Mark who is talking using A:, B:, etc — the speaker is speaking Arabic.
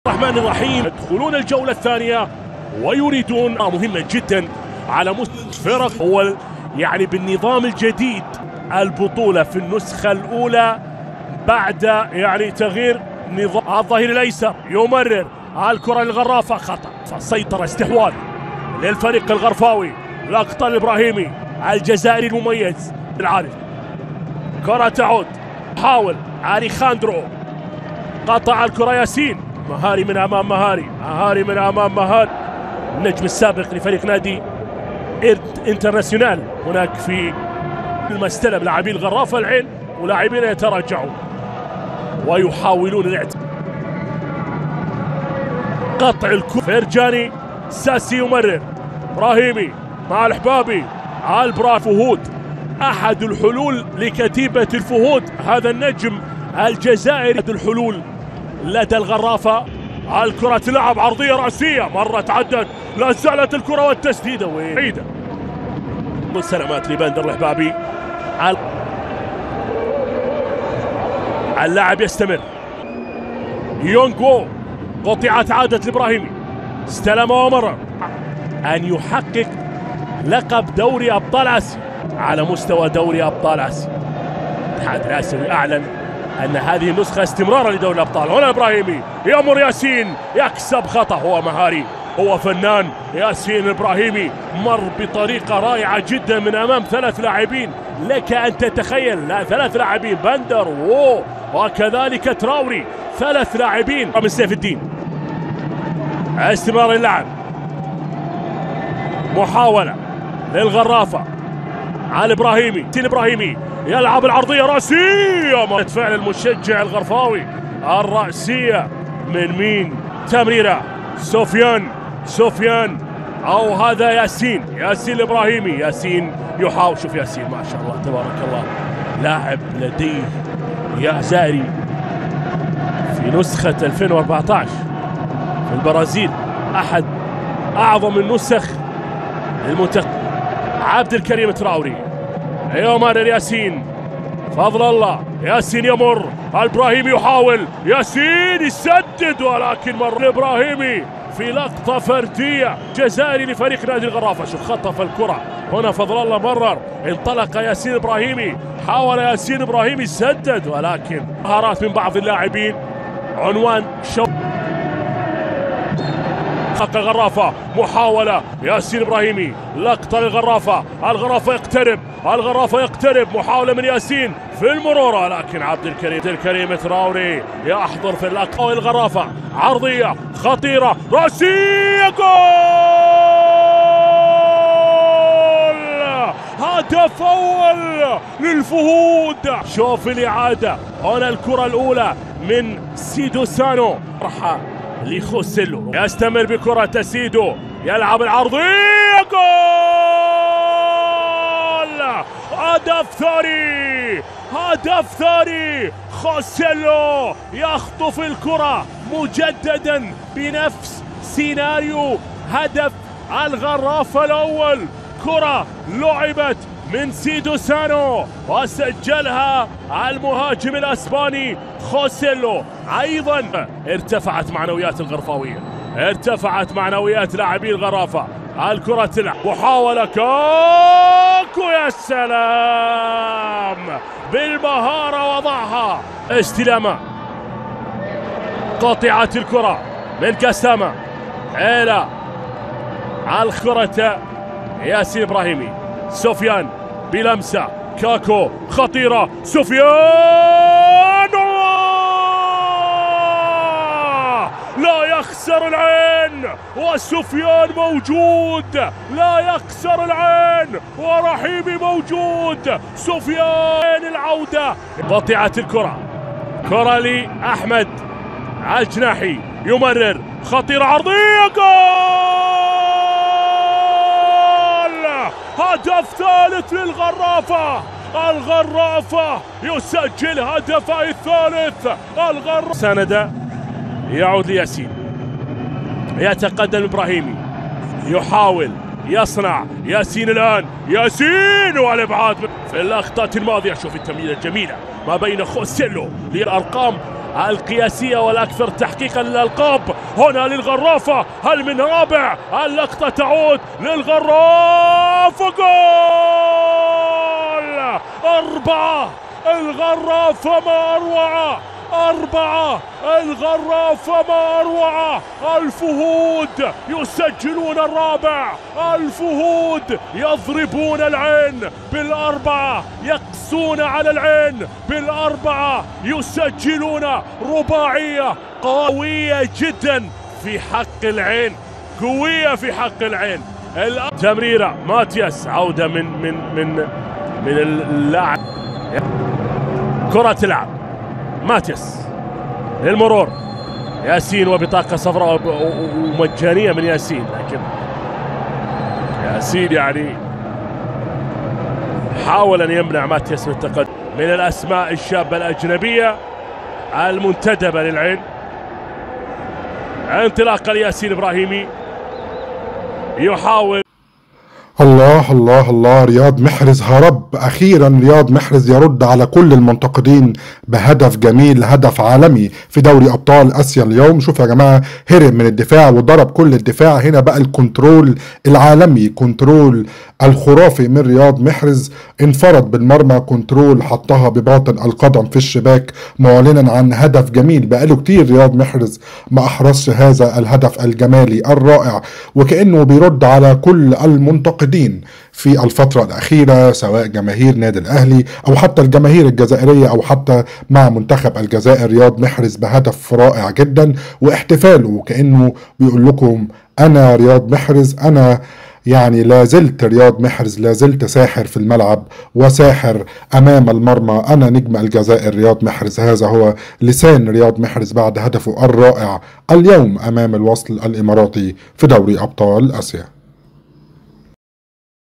A: الرحمن الرحيم. يدخلون الجولة الثانية ويريدون مهمة جدا على فرق أول، يعني بالنظام الجديد البطولة في النسخة الأولى بعد يعني تغيير نظام. الظهير الأيسر يمرر الكرة الغرافة، خطأ، سيطرة استحواذ للفريق الغرفاوي. لقطة الإبراهيمي الجزائري المميز العارف، كرة تعود، حاول أليخاندرو، قطع الكرة ياسين، مهاري من أمام مهاري من أمام مهاري، النجم السابق لفريق نادي انترناسيونال هناك في المستلم لاعبي الغرافة العين، ولاعبين يتراجعون ويحاولون قطع الكرة. فرجاني، ساسي يمرر، إبراهيمي مع الحبابي، فهود أحد الحلول لكتيبة الفهود، هذا النجم الجزائري أحد الحلول لدى الغرافة. الكرة تلعب عرضية رأسية، مرت عدت، لا زالت الكرة والتسديدة بعيدة. سلامات لبندر الحبابي، اللاعب يستمر، يونغو، قطعت عادت الإبراهيمي، استلم ومرر. أن يحقق لقب دوري أبطال آسيا على مستوى دوري أبطال آسيا. الاتحاد الآسيوي أعلن أن هذه النسخة استمرارا لدوري الأبطال. هنا إبراهيمي يأمر ياسين، يكسب خطأ، هو مهاري، هو فنان. ياسين الإبراهيمي مر بطريقة رائعة جدا من أمام ثلاث لاعبين، لك أن تتخيل، لا ثلاث لاعبين، بندر وكذلك تراوري، ثلاث لاعبين من سيف الدين. استمرار اللعب، محاولة للغرافة على الإبراهيمي يلعب العرضية رأسية، فعل المشجع الغرفاوي، الرأسية من مين؟ تمريرة سفيان أو هذا ياسين الإبراهيمي، ياسين يحاول، شوف ياسين ما شاء الله تبارك الله، لاعب لديه جزائري في نسخة 2014 في البرازيل، أحد أعظم النسخ للمنتخب. عبد الكريم تراوري يمرر ياسين، فضل الله، ياسين يمر، الإبراهيمي يحاول، ياسين يسدد، ولكن مر الإبراهيمي في لقطة فردية جزائري لفريق نادي الغرافة. شوف خطف الكرة هنا، فضل الله مرر، انطلق ياسين إبراهيمي، حاول ياسين إبراهيمي يسدد، ولكن مهارات من بعض اللاعبين. عنوان حق الغرافة، محاولة ياسين إبراهيمي، لقطة للغرافة، الغرافة يقترب، محاولة من ياسين في المرورة، لكن عبد الكريم تراوري يحضر في اللقطة. الغرافة عرضية خطيرة رأسية، جول! هدف أول للفهود. شوف الإعادة، هنا الكرة الأولى من سيدو سانو، راح لخوسيلو، يستمر بكرة سيدو، يلعب العرضية، جول! هدف ثاني، خوسيلو يخطف الكرة مجددا بنفس سيناريو هدف الغرافة الأول. كرة لعبت من سيدو سانو وسجلها المهاجم الأسباني خوسيلو. أيضا ارتفعت معنويات الغرفاوية، ارتفعت معنويات لاعبي الغرافة. الكرة تلعب، محاولة، كاكو، يا سلام بالمهارة وضعها، استلامة، قطعت الكرة من كسامة إلى الكرة ياسين إبراهيمي، سفيان بلمسة، كاكو خطيرة، سفيان لا يخسر العين، وسفيان موجود، لا يخسر العين، ورحيمي موجود، سفيان العودة. قطعت الكرة، كرة لأحمد الجناحي، يمرر، خطيرة عرضية، جول! هدف ثالث للغرافة، الغرافة يسجل هدفه الثالث. سند يعود لياسين، يتقدم إبراهيمي، يحاول يصنع، ياسين الآن، ياسين والإبعاد في اللقطة الماضية. شوف التمريرة الجميلة ما بين خوسيلو للأرقام القياسية والأكثر تحقيقا للألقاب هنا للغرافة. هل من رابع؟ اللقطة تعود للغرافة، جول 4. الغرافة ما أروع، 4. الغرافة ما أروع. الفهود يسجلون الرابع، الفهود يضربون العين بالأربعة، يقسون على العين بالأربعة، يسجلون رباعية قوية جدا في حق العين، قوية في حق العين. تمريرة ماتياس، عودة من اللاعب، كرة تلعب ماتياس للمرور، ياسين وبطاقة صفراء ومجانية من ياسين، لكن ياسين يعني حاول أن يمنع ماتياس من التقدم. من الأسماء الشابة الأجنبية المنتدبة للعين، انطلاقة لياسين إبراهيمي يحاول.
B: الله الله الله، رياض محرز هرب أخيرا. رياض محرز يرد على كل المنتقدين بهدف جميل، هدف عالمي في دوري أبطال آسيا اليوم. شوف يا جماعة، هرب من الدفاع وضرب كل الدفاع. هنا بقى الكنترول العالمي، كنترول الخرافي من رياض محرز. انفرد بالمرمى، كنترول حطها بباطن القدم في الشباك، معلنا عن هدف جميل. بقاله كتير رياض محرز ما أحرزش هذا الهدف الجمالي الرائع، وكأنه بيرد على كل المنتقدين في الفترة الأخيرة، سواء جماهير نادي الأهلي أو حتى الجماهير الجزائرية أو حتى مع منتخب الجزائر. رياض محرز بهدف رائع جدا، واحتفاله كأنه بيقول لكم أنا رياض محرز، أنا يعني لازلت رياض محرز، لازلت ساحر في الملعب وساحر أمام المرمى. أنا نجم الجزائر رياض محرز. هذا هو لسان رياض محرز بعد هدفه الرائع اليوم أمام الوصل الإماراتي في دوري أبطال آسيا.